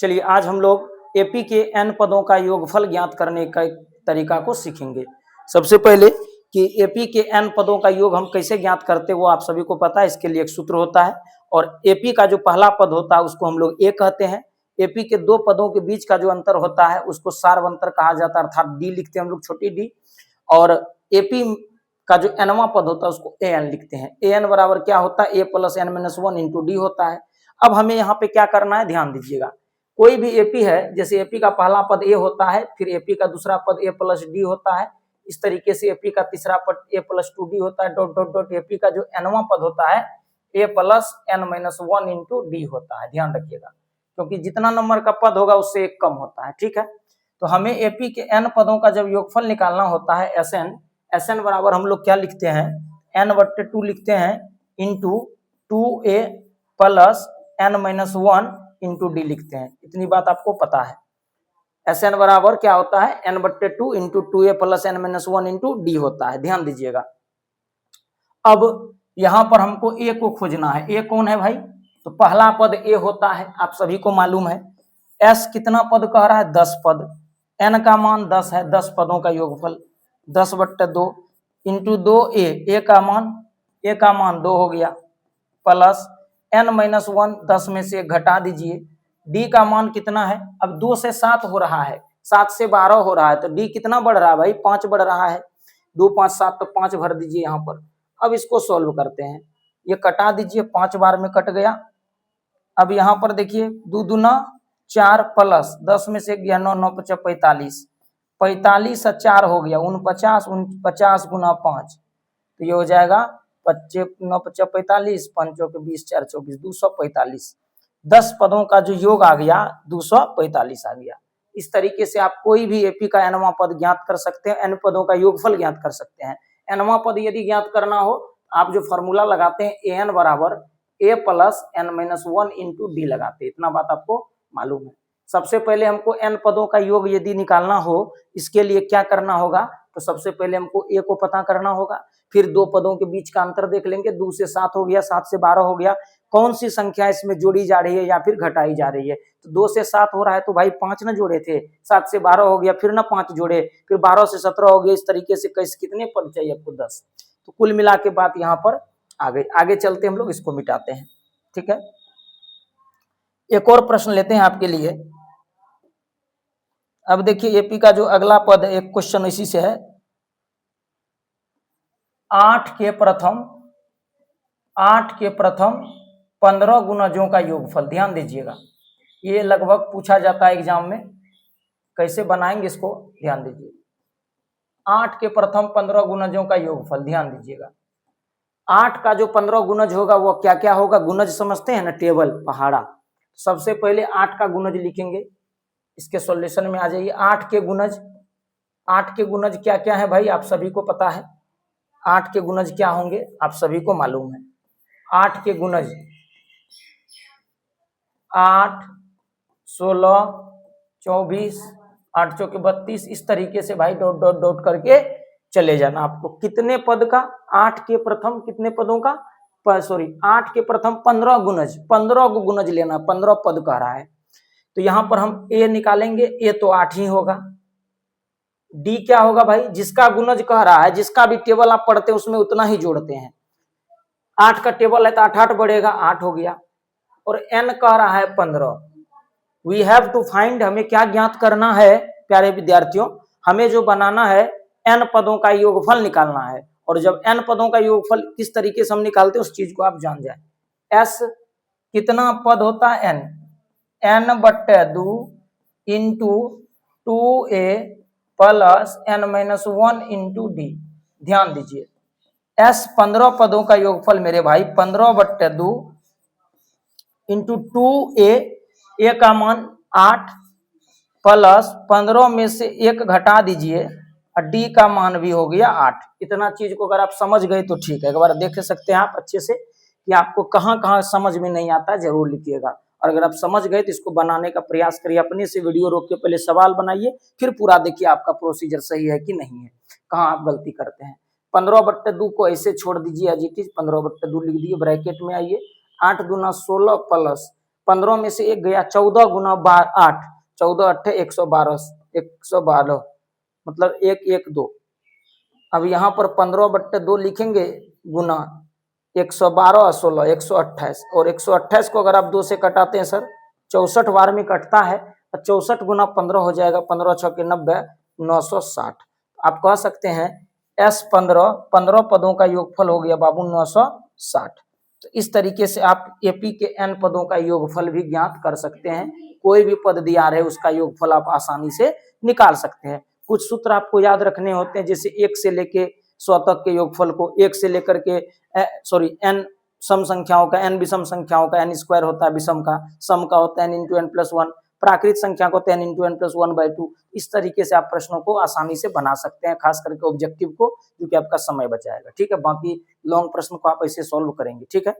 चलिए आज हम लोग एपी के n पदों का योगफल ज्ञात करने का तरीका को सीखेंगे। सबसे पहले कि एपी के n पदों का योग हम कैसे ज्ञात करते हैं वो आप सभी को पता है। इसके लिए एक सूत्र होता है और एपी का जो पहला पद होता है उसको हम लोग ए कहते हैं। एपी के दो पदों के बीच का जो अंतर होता है उसको सार्वंतर कहा जाता है, अर्थात डी लिखते हैं हम लोग, छोटी डी। और एपी का जो nवां पद होता है उसको एन लिखते हैं। एन बराबर क्या होता है, A plus N minus one into D होता है। अब हमें यहाँ पे क्या करना है, ध्यान दीजिएगा। कोई भी एपी है, जैसे एपी का पहला पद ए होता है, फिर एपी का दूसरा पद ए प्लस डी होता है। इस तरीके से एपी का तीसरा पद ए प्लस टू डी होता है, डॉट डॉट डॉट। एपी का जो nवां पद होता है A plus N minus one into D होता है। ध्यान रखिएगा, क्योंकि जितना नंबर का पद होगा उससे एक कम होता है, ठीक है। तो हमें एपी के n पदों का जब योगफल निकालना होता है एस एन बराबर हम लोग क्या लिखते हैं, n/2 लिखते हैं into 2a plus n minus one into D लिखते हैं। इतनी बात आपको पता है। एस एन बराबर क्या होता है, n/2 into 2a plus n minus one into D होता है। ध्यान दीजिएगा। अब यहाँ पर हमको ए को खोजना है। ए कौन है भाई, तो पहला पद ए होता है, आप सभी को मालूम है। एस कितना पद कह रहा है, 10 पद। एन का मान 10 है, 10 पदों का योगफल 10/2 इंटू 2a, ए का मान 2 हो गया, प्लस n माइनस वन, 10 में से 1 घटा दीजिए। डी का मान कितना है, अब 2 से 7 हो रहा है, 7 से 12 हो रहा है, तो डी कितना बढ़ रहा है भाई, 5 बढ़ रहा है। 2 5 7 तो 5 भर दीजिए यहाँ पर। अब इसको सोल्व करते हैं, ये कटा दीजिए, 5 बार में कट गया। अब यहाँ पर देखिए 2 दूना 4 प्लस 10 में से गया 9, 9 5 45, 45 और 4 हो गया 49, 50 गुना 5, तो ये हो जाएगा 25 9 5 45, 5 के 20, 4 24, 245। 10 पदों का जो योग आ गया 245 आ गया। इस तरीके से आप कोई भी एपी का nवां पद ज्ञात कर सकते हैं, n पदों का योगफल ज्ञात कर सकते हैं। nवां पद यदि ज्ञात करना हो आप जो फॉर्मूला लगाते हैं an बराबर a plus n minus one into D लगाते हैं। इतना बात आपको मालूम है। सबसे पहले हमको n पदों का योग यदि निकालना हो, इसके लिए क्या करना होगा, तो सबसे पहले हमको a को पता करना होगा, फिर दो पदों के बीच का अंतर देख लेंगे। 2 से 7 हो गया, 7 से 12 हो गया, कौन सी संख्या इसमें जोड़ी जा रही है या फिर घटाई जा रही है। तो 2 से 7 हो रहा है तो भाई 5 ना जोड़े थे, 7 से 12 हो गया, फिर ना 5 जोड़े, फिर 12 से 17 हो गया। इस तरीके से कैसे कितने पद चाहिए आपको, 10। तो कुल मिला के बात यहाँ पर आ गई। आगे चलते हम लोग इसको मिटाते हैं, ठीक है। एक और प्रश्न लेते हैं आपके लिए। अब देखिए एपी का जो अगला पद है, एक क्वेश्चन इसी से है। 8 के प्रथम 15 गुणजों का योगफल। ध्यान दीजिएगा, ये लगभग पूछा जाता है एग्जाम में, कैसे बनाएंगे इसको, ध्यान दीजिए। 8 के प्रथम 15 गुणजों का योगफल, ध्यान दीजिएगा। 8 का जो 15 गुणज होगा वो क्या क्या होगा, गुणज समझते हैं ना, टेबल पहाड़ा। सबसे पहले 8 का गुणज लिखेंगे, इसके सॉल्यूशन में आ जाइए। 8 के गुणज क्या क्या है भाई, आप सभी को पता है। 8 के गुणज क्या होंगे आप सभी को मालूम है। 8 के गुणज 8 16 24 8 चौके 32, इस तरीके से भाई डॉट डॉट डॉट करके चले जाना आपको। कितने पद का, 8 के प्रथम कितने पदों का, 8 के प्रथम 15 गुणज, 15 को गुणज लेना, 15 पद कह रहा है। तो यहां पर हम ए निकालेंगे, ए तो 8 ही होगा। डी क्या होगा भाई, जिसका गुणज कह रहा है, जिसका भी टेबल आप पढ़ते हैं उसमें उतना ही जोड़ते हैं। 8 का टेबल है तो 8 8 बढ़ेगा, 8 हो गया। और एन कह रहा है 15। वी हैव टू फाइंड, हमें क्या ज्ञात करना है प्यारे विद्यार्थियों, हमें जो बनाना है एन पदों का योगफल निकालना है। और जब एन पदों का योगफल किस तरीके से हम निकालते हैं उस चीज को आप जान जाए। एस कितना पद होता है, n/2 into 2a plus n minus one into D. ध्यान दीजिए, एस 15 पदों का योगफल मेरे भाई 15/2 इंटू 2a, ए का मान 8 प्लस 15 में से 1 घटा दीजिए और डी का मान भी हो गया 8। इतना चीज को अगर आप समझ गए तो ठीक है। एक बार देख सकते हैं आप अच्छे से कि आपको कहाँ कहाँ समझ में नहीं आता, जरूर लिखिएगा। और अगर आप समझ गए तो इसको बनाने का प्रयास करिए, अपने से वीडियो रोक के पहले सवाल बनाइए, फिर पूरा देखिए आपका प्रोसीजर सही है कि नहीं है, कहाँ आप गलती करते हैं। 15/2 को ऐसे छोड़ दीजिए, 15/2 लिख दिए, ब्रैकेट में आइए। 8 दूना 16 प्लस 15 में से 1 गया, 14 गुना 8, 14 अट्ठे 112, 112 मतलब 1 1 2। अब यहाँ पर 15/2 लिखेंगे गुना 112 16 128, और 128 को अगर आप 2 से कटाते हैं सर 64 बार में कटता है, 64 गुना 15 हो जाएगा, 15 छक्के 90, 960। आप कह सकते हैं S15 पदों का योगफल हो गया बाबू 960। तो इस तरीके से आप एपी के n पदों का योगफल भी ज्ञात कर सकते हैं। कोई भी पद दिया रहे उसका योगफल आप आसानी से निकाल सकते हैं। कुछ सूत्र आपको याद रखने होते हैं, जैसे 1 से लेके 100 तक के योगफल को, 1 से लेकर के n सम संख्याओं का, n विषम संख्याओं का, n स्क्वायर होता है विषम का, सम का होता है n इंटू n प्लस 1, प्राकृत संख्या को n इंटू n प्लस 1/2। इस तरीके से आप प्रश्नों को आसानी से बना सकते हैं, खास करके ऑब्जेक्टिव को, क्योंकि आपका समय बचाएगा। ठीक है, बाकी लॉन्ग प्रश्न को आप ऐसे सॉल्व करेंगे। ठीक है।